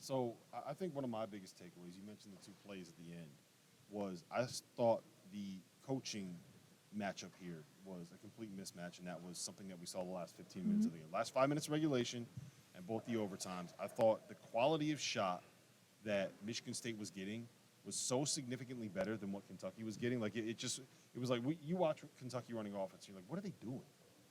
So I think one of my biggest takeaways, you mentioned the two plays at the end, was I thought the coaching matchup here was a complete mismatch, and that was something that we saw the last 15 minutes of the game. Last 5 minutes of regulation and both the overtimes, I thought the quality of shot that Michigan State was getting was so significantly better than what Kentucky was getting. Like, it was like, you watch Kentucky running offense, you're like, what are they doing?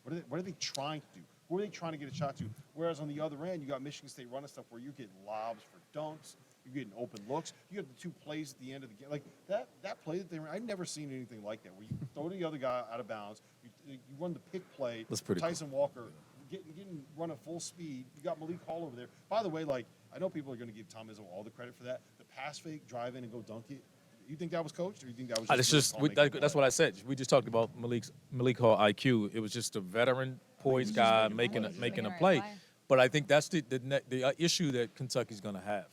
What are they trying to do? Who are they trying to get a shot to? Whereas on the other end, you got Michigan State running stuff where you're getting lobs for dunks, you're getting open looks. You have the two plays at the end of the game. Like, that play that they ran, I've never seen anything like that, where you throw the other guy out of bounds, you run the pick play, That's pretty Tyson Walker getting run at full speed. You got Malik Hall over there. By the way, like, I know people are going to give Tom Izzo all the credit for that. The pass fake, drive in and go dunk it. You think that was coached, or you think that was just that's what I said. We just talked about Malik Hall IQ. It was just a veteran, poised guy making a play. But I think that's the issue that Kentucky's going to have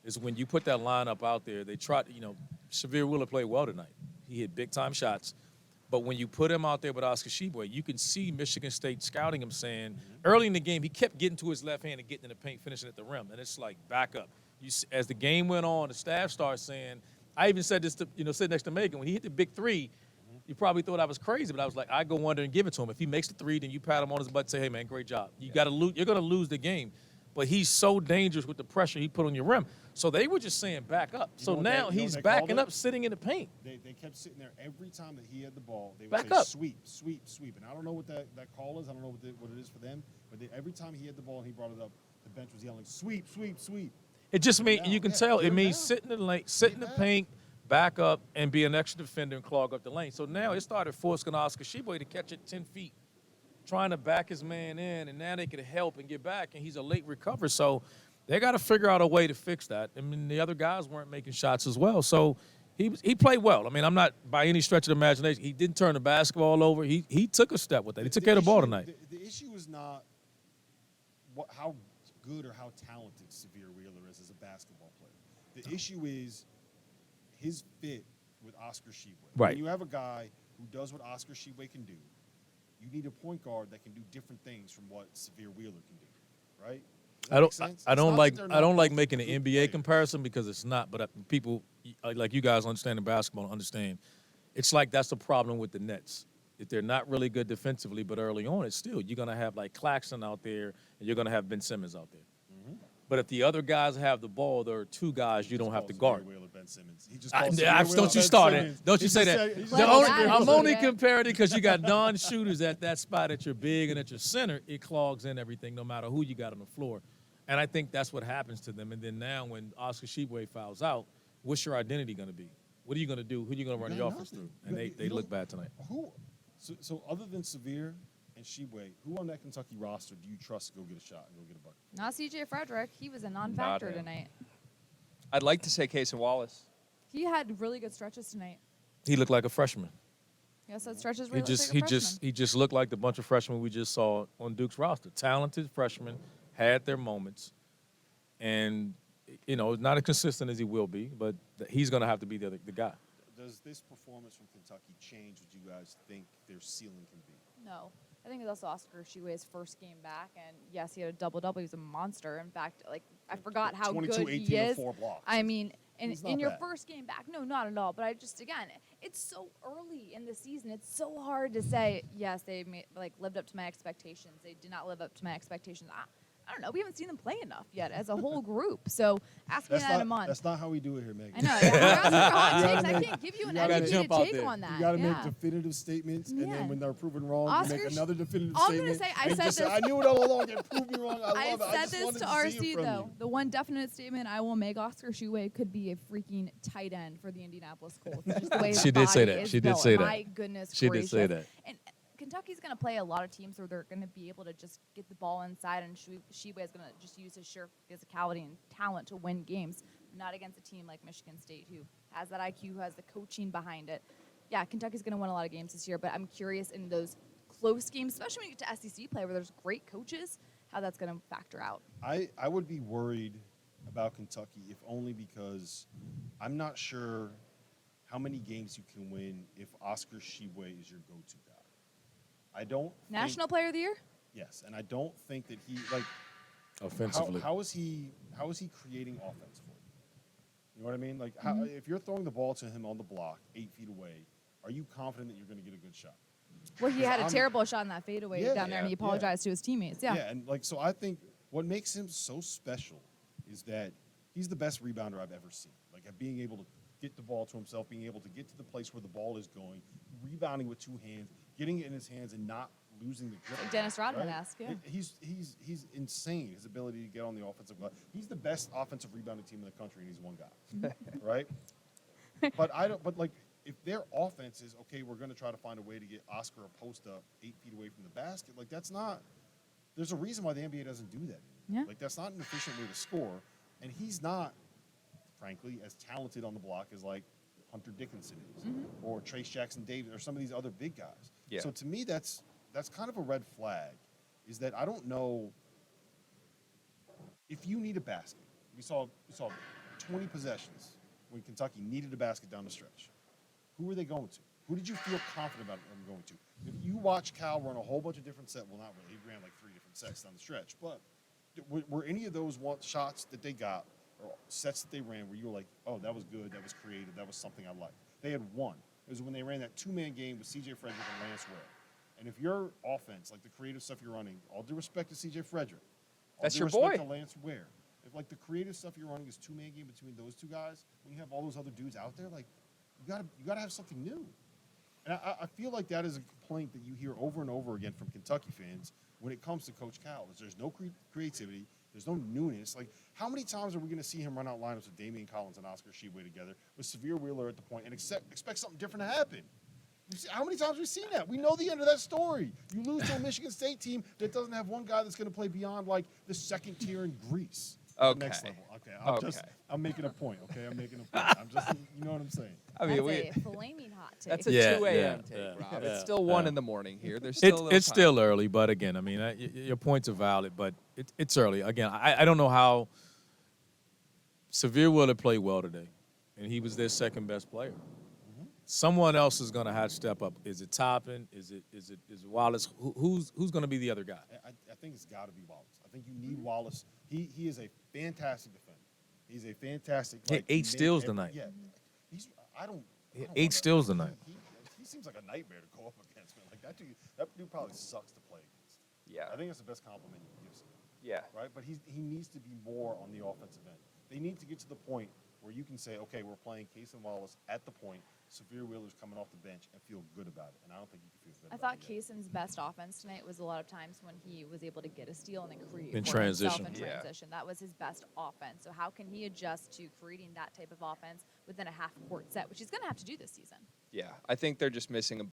is when you put that lineup out there. They tried, Severe Wheeler played well tonight. He hit big time shots. But when you put him out there with Oscar Tshiebwe, you can see Michigan State scouting him, saying early in the game he kept getting to his left hand and getting in the paint, finishing at the rim, and it's like back up. As the game went on, the staff started saying. I even said this to, sitting next to Megan. When he hit the big three, you probably thought I was crazy, but I was like, I go under and give it to him. If he makes the three, then you pat him on his butt and say, hey, man, great job. You're going to lose the game. But he's so dangerous with the pressure he put on your rim. So they were just saying back up. So now he's backing up, sitting in the paint. They kept sitting there every time that he had the ball. They would back say, up. Sweep, sweep, sweep. And I don't know what that call is. I don't know what it is for them. But every time he had the ball and he brought it up, the bench was yelling, sweep, sweep, sweep. It just means, you can tell, it means sit in the lane, sit in the paint, back up, and be an extra defender and clog up the lane. So now it started forcing Oscar Tshiebwe to catch it 10 feet, trying to back his man in, and now they could help and get back, and he's a late recovery. So they got to figure out a way to fix that. I mean, the other guys weren't making shots as well. So he played well. I mean, I'm not by any stretch of the imagination. He didn't turn the basketball over. He took a step with that. He took care of the ball tonight. The issue is not how good or how talented Severe Wheeler is as a basketball player. The issue is his fit with Oscar Tshiebwe. Right. When you have a guy who does what Oscar Tshiebwe can do, you need a point guard that can do different things from what Severe Wheeler can do, right? I don't like making an NBA comparison because it's not. But people like you guys understanding basketball understand. It's like that's the problem with the Nets. If they're not really good defensively, but early on, it's still you're gonna have like Claxton out there and you're gonna have Ben Simmons out there. But if the other guys have the ball, there are two guys you don't have to guard. Ben Simmons. Don't you start it. Don't you say that. I'm only comparing it because you got non-shooters at that spot at your big and at your center. It clogs in everything no matter who you got on the floor. And I think that's what happens to them. And then now when Oscar Tshiebwe fouls out, what's your identity going to be? What are you going to do? Who are you going to run the offense through? And they look bad tonight. So other than Severe and Tshiebwe, who on that Kentucky roster do you trust to go get a shot and go get a bucket? Not C.J. Frederick. He was a non-factor tonight. I'd like to say Casey Wallace. He had really good stretches tonight. He looked like a freshman. Yes, that stretches really like a freshman. He just looked like the bunch of freshmen we just saw on Duke's roster. Talented freshmen, had their moments, and not as consistent as he will be, but he's going to have to be the guy. Does this performance from Kentucky change what you guys think their ceiling can be? No. I think it's also Oscar Tshiebwe's first game back, and yes, he had a double-double. He was a monster. In fact, I forgot how good he is. 4 blocks. I mean, in your first game back, no, not at all. But again, it's so early in the season. It's so hard to say, yes, they lived up to my expectations. They did not live up to my expectations. I don't know. We haven't seen them play enough yet as a whole group. So ask me that in a month. That's not how we do it here, Megan. I know. You're asking for hot takes. I can't give you an educated take on that. You got to make definitive statements, and then when they're proven wrong, you make another definitive statement. I'm going to say, I said this. I knew it all along. And prove me wrong. I love it. I said this to RC, though. The one definite statement I will make, Oscar Tshiebwe could be a freaking tight end for the Indianapols Colts. Just the way his She did say that. is She did built. say that. My goodness She gracious. did say that. And Kentucky's going to play a lot of teams where they're going to be able to just get the ball inside, and Tshiebwe is going to just use his sheer physicality and talent to win games, not against a team like Michigan State who has that IQ, who has the coaching behind it. Yeah, Kentucky's going to win a lot of games this year, but I'm curious in those close games, especially when you get to SEC play where there's great coaches, how that's going to factor out. I would be worried about Kentucky if only because I'm not sure how many games you can win if Oscar Tshiebwe is your go-to guy. I don't National Player of the Year? Yes, and I don't think that he offensively. How is he creating offense for you? You know what I mean? Like, if you're throwing the ball to him on the block 8 feet away, are you confident that you're going to get a good shot? Well, he had a I'm- terrible shot in that fadeaway Yeah, down there, and he yeah. apologized to his teammates. Yeah. And like, so I think what makes him so special is that he's the best rebounder I've ever seen. Like, at being able to get the ball to himself, being able to get to the place where the ball is going, rebounding with 2 hands, getting it in his hands, and not losing the grip. Like Dennis Rodman right? asked, yeah. He's insane. His ability to get on the offensive glass. He's the best offensive rebounding team in the country, and he's one guy, right? But I don't. But like, if their offense is okay, we're going to try to find a way to get Oscar a post up 8 feet away from the basket. Like, that's not. There's a reason why the NBA doesn't do that anymore. Yeah. Like, that's not an efficient way to score, and he's not, frankly, as talented on the block as like Hunter Dickinson is, or Trace Jackson Davis, or some of these other big guys. Yeah. So to me, that's kind of a red flag. Is that I don't know if you need a basket. We saw 20 possessions when Kentucky needed a basket down the stretch. Who were they going to? Who did you feel confident about them going to? If you watch Cal run a whole bunch of different sets, well, not really, he ran like 3 different sets down the stretch, but were any of those shots that they got or sets that they ran where you were like, oh, that was good, that was creative, that was something I liked? They had one. It was when they ran that 2-man game with C.J. Frederick and Lance Ware. And if your offense, like the creative stuff you're running, all due respect to C.J. Frederick, all That's due your respect boy. to Lance Ware, if like the creative stuff you're running is 2-man game between those 2 guys, when you have all those other dudes out there, like you gotta have something new. And I feel like that is a complaint that you hear over and over again from Kentucky fans when it comes to Coach Cal. Is there's no creativity, there's no newness. Like, how many times are we going to see him run out lineups with Damian Collins and Oscar Tshiebwe together with Severe Wheeler at the point and expect something different to happen? How many times have we seen that? We know the end of that story. You lose to a Michigan State team that doesn't have one guy that's going to play beyond like the second tier in Greece. Okay. Next level. Okay. I'm making a point. Okay. I'm making a point. I'm just, you know what I'm saying? I mean, That's a flaming hot take. that's a Yeah, 2 a.m. yeah, take, yeah, Rob. yeah, It's still 1 yeah. in the morning here. There's still a little It's time. still early, but again, I mean, your points are valid, but it's early. Again, I don't know how Severe Wheeler played well today, and he was their second best player. Someone else is going to have to step up. Is it Toppin? Is it Wallace? Who's going to be the other guy? I think it's got to be Wallace. I think you need Wallace. He is a fantastic defender. He's a fantastic. He had 8 steals tonight. Yeah. I don't. He had I don't 8 wanna- steals tonight. He seems like a nightmare to go up against, man. Like that dude probably sucks to play against. Yeah. I think that's the best compliment you can give someone. Yeah. Right? But he needs to be more on the offensive end. They need to get to the point where you can say, okay, we're playing Case and Wallace at the point. Severe Wheeler's coming off the bench and feel good about it. And I don't think you can feel good I about thought it yet. Kaysen's best offense tonight was a lot of times when he was able to get a steal and then create In for himself transition. in Yeah. transition. That was his best offense. So how can he adjust to creating that type of offense within a half-court set, which he's going to have to do this season? Yeah. I think they're just missing a